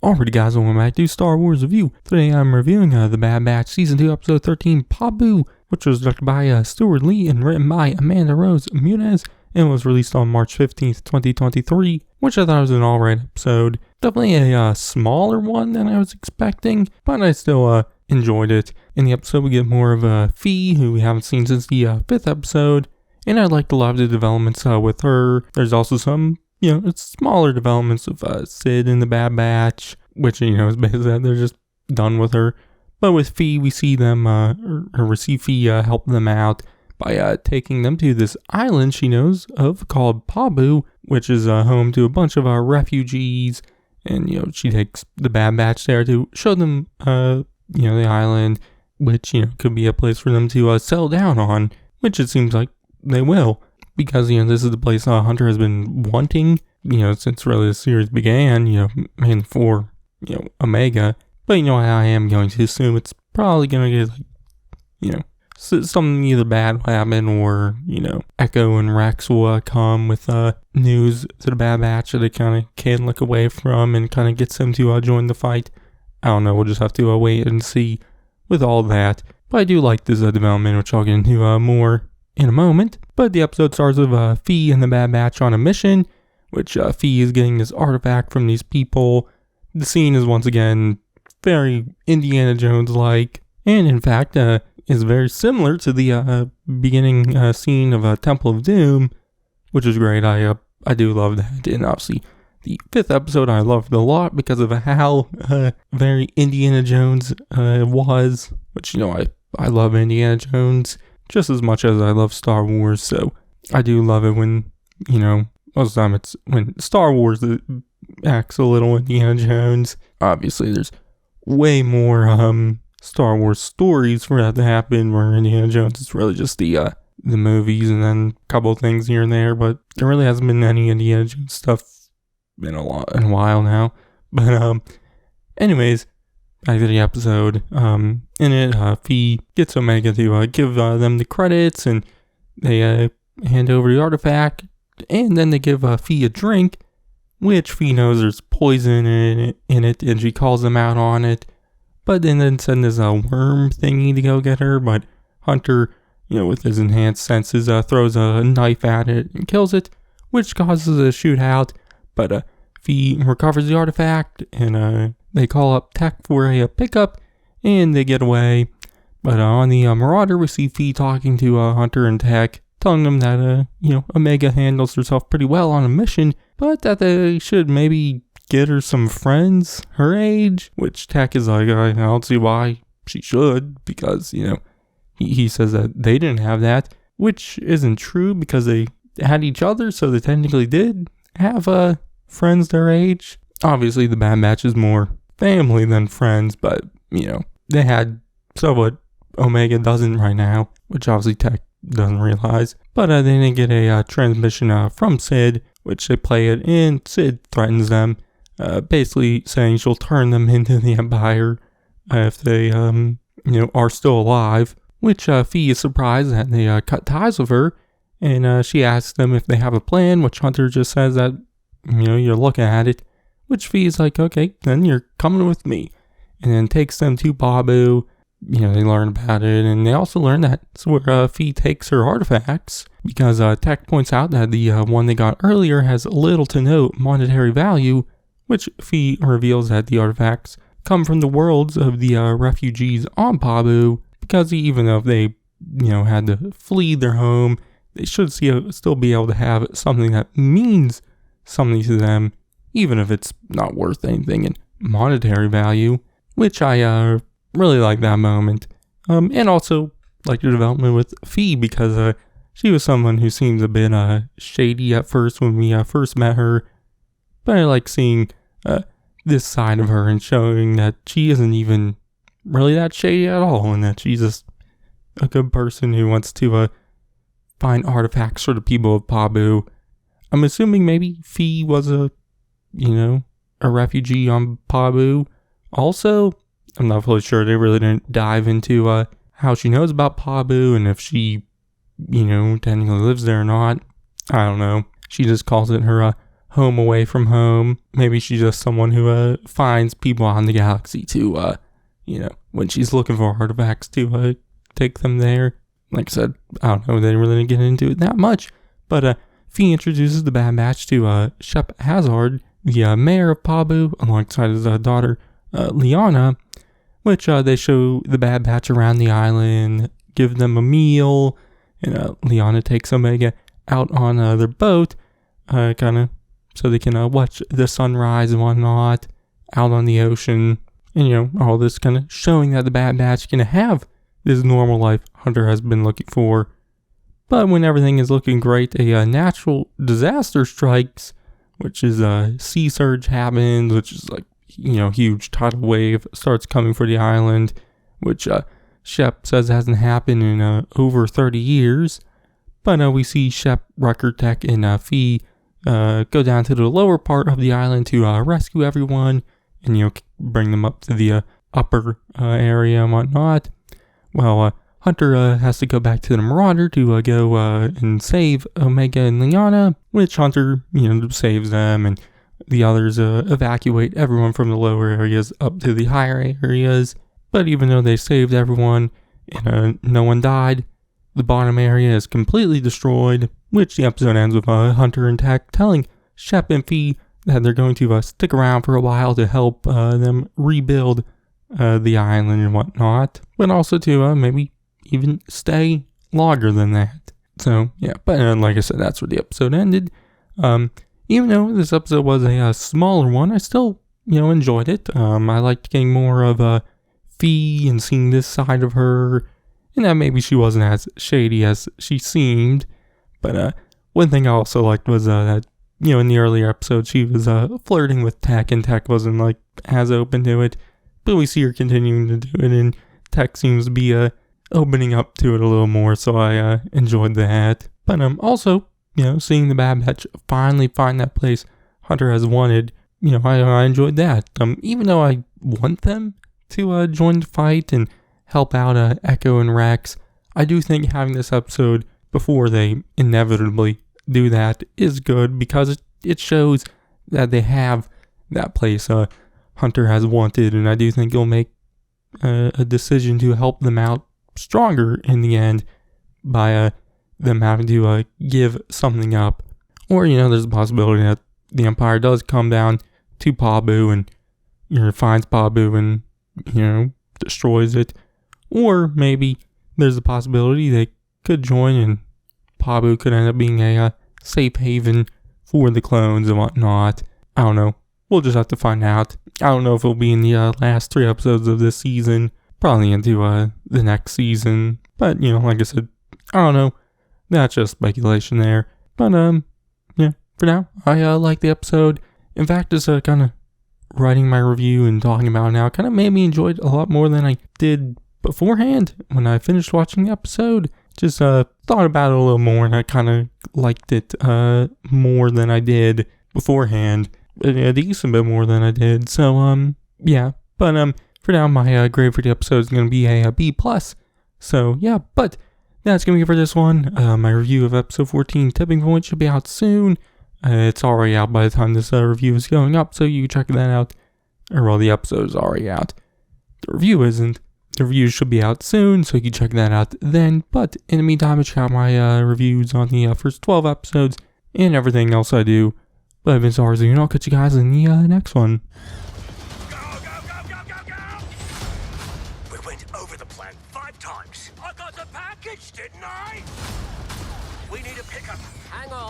Alrighty guys, welcome back to Star Wars Review. Today I'm reviewing The Bad Batch Season 2 Episode 13, Pabu, which was directed by Stuart Lee and written by Amanda Rose Muniz, and was released on March 15th, 2023, which I thought was an alright episode. Definitely a smaller one than I was expecting, but I still enjoyed it. In the episode we get more of Fee, who we haven't seen since the 5th episode, and I liked a lot of the developments with her. There's also some it's smaller developments of Sid and the Bad Batch, which, is basically that they're just done with her. But with Fee, we see them, or see Fee help them out by taking them to this island she knows of called Pabu, which is home to a bunch of refugees. And, she takes the Bad Batch there to show them, the island, which, could be a place for them to settle down on, which it seems like they will. Because, this is the place Hunter has been wanting, since really the series began, mainly for, Omega. But, I am going to assume it's probably going to get, something either bad will happen or, Echo and Rex will come with news to the Bad Batch that they kind of can look away from and kind of gets them to join the fight. I don't know, we'll just have to wait and see with all that. But I do like this development, which I'll get into more in a moment. But the episode starts with Fee and the Bad Batch on a mission, which Fee is getting this artifact from these people. The scene is once again very Indiana Jones-like, and in fact is very similar to the beginning scene of Temple of Doom, which is great. I do love that, and obviously the 5th episode I loved a lot because of how very Indiana Jones was, which I love Indiana Jones just as much as I love Star Wars, so I do love it when, most of the time it's when Star Wars acts a little Indiana Jones. Obviously, there's way more Star Wars stories for that to happen, where Indiana Jones is really just the movies and then a couple of things here and there, but there really hasn't been any Indiana Jones stuff in a while now. But anyways, back to the episode. In it, Fee gets Omega to give them the credits, and they hand over the artifact, and then they give Fee a drink, which Fee knows there's poison in it, and she calls them out on it. But then send this worm thingy to go get her, but Hunter, with his enhanced senses, throws a knife at it and kills it, which causes a shootout. But Fee recovers the artifact, and they call up Tech for a pickup, and they get away. But on the Marauder, we see Fee talking to Hunter and Tech, telling them that, Omega handles herself pretty well on a mission, but that they should maybe get her some friends her age, which Tech is like, I don't see why she should, because, he says that they didn't have that, which isn't true because they had each other, so they technically did have friends their age. Obviously, the Bad Batch is more family than friends, but, they had what Omega doesn't right now, which obviously Tech doesn't realize. But then they get a transmission from Sid, which they play it, and Sid threatens them, basically saying she'll turn them into the Empire if they, are still alive, which Fee is surprised that they cut ties with her, and she asks them if they have a plan, which Hunter just says that, you're looking at it, which Fee is like, okay, then you're coming with me. And then takes them to Pabu. They learn about it, and they also learn that it's where Fee takes her artifacts, because Tech points out that the one they got earlier has little to no monetary value, which Fee reveals that the artifacts come from the worlds of the refugees on Pabu, because even though they, had to flee their home, they should still be able to have something that means something to them, even if it's not worth anything in monetary value, which I really like that moment. And also like the development with Fee, because she was someone who seems a bit shady at first when we first met her, but I like seeing this side of her and showing that she isn't even really that shady at all, and that she's just a good person who wants to find artifacts for the people of Pabu. I'm assuming maybe Fee was a refugee on Pabu. Also, I'm not fully sure. They really didn't dive into how she knows about Pabu and if she, technically lives there or not. I don't know. She just calls it her home away from home. Maybe she's just someone who finds people out in the galaxy to, when she's looking for artifacts to take them there. Like I said, I don't know, they didn't really get into it that much. But Fee introduces the Bad Batch to Shep Hazard, the mayor of Pabu, alongside his daughter, Liana, which they show the Bad Batch around the island, give them a meal, and Liana takes Omega out on their boat, kind of so they can watch the sunrise and whatnot out on the ocean. And, all this kind of showing that the Bad Batch can have this normal life Hunter has been looking for. But when everything is looking great, a natural disaster strikes, which is a sea surge happens, which is like, huge tidal wave starts coming for the island, which Shep says hasn't happened in over 30 years. But we see Shep, Wrecker Tech, and Fee go down to the lower part of the island to rescue everyone and, bring them up to the upper area and whatnot. Well, Hunter has to go back to the Marauder to go and save Omega and Liana, which Hunter, saves them, and the others evacuate everyone from the lower areas up to the higher areas. But even though they saved everyone and no one died, the bottom area is completely destroyed, which the episode ends with Hunter and Tech telling Shep and Fee that they're going to stick around for a while to help them rebuild the island and whatnot, but also to maybe even stay longer than that. So, yeah, but like I said, that's where the episode ended. Even though this episode was a smaller one, I still, enjoyed it. I liked getting more of Fee and seeing this side of her, and that maybe she wasn't as shady as she seemed. But one thing I also liked was that, in the earlier episode, she was flirting with Tech, and Tech wasn't, like, as open to it. But we see her continuing to do it, and Tech seems to be opening up to it a little more, so I enjoyed that. But also, seeing the Bad Batch finally find that place Hunter has wanted, I enjoyed that. Even though I want them to join the fight and help out Echo and Rex, I do think having this episode before they inevitably do that is good, because it shows that they have that place Hunter has wanted, and I do think it'll make a decision to help them out stronger in the end by them having to give something up. Or, there's a possibility that the Empire does come down to Pabu and finds Pabu and, destroys it. Or maybe there's a possibility they could join and Pabu could end up being a safe haven for the clones and whatnot. I don't know. We'll just have to find out. I don't know if it'll be in the last 3 episodes of this season. Probably into the next season. But, like I said, I don't know. That's just speculation there. But, yeah, for now, I like the episode. In fact, just kind of writing my review and talking about it now kind of made me enjoy it a lot more than I did beforehand when I finished watching the episode. Just thought about it a little more, and I kind of liked it more than I did beforehand. A decent bit more than I did. So, yeah. But, for now, my grade for the episode is going to be a B+. So, yeah, but that's going to be it for this one. My review of episode 14, Tipping Point, should be out soon. It's already out by the time this review is going up, so you can check that out. Or, well, the episode is already out. The review isn't. The review should be out soon, so you can check that out then. But, in the meantime, check out my reviews on the first 12 episodes and everything else I do. But I've been Sarzu, and I'll catch you guys in the next one. Go! We went over the plan 5 times. I got the package, didn't I? We need a pickup. Hang on.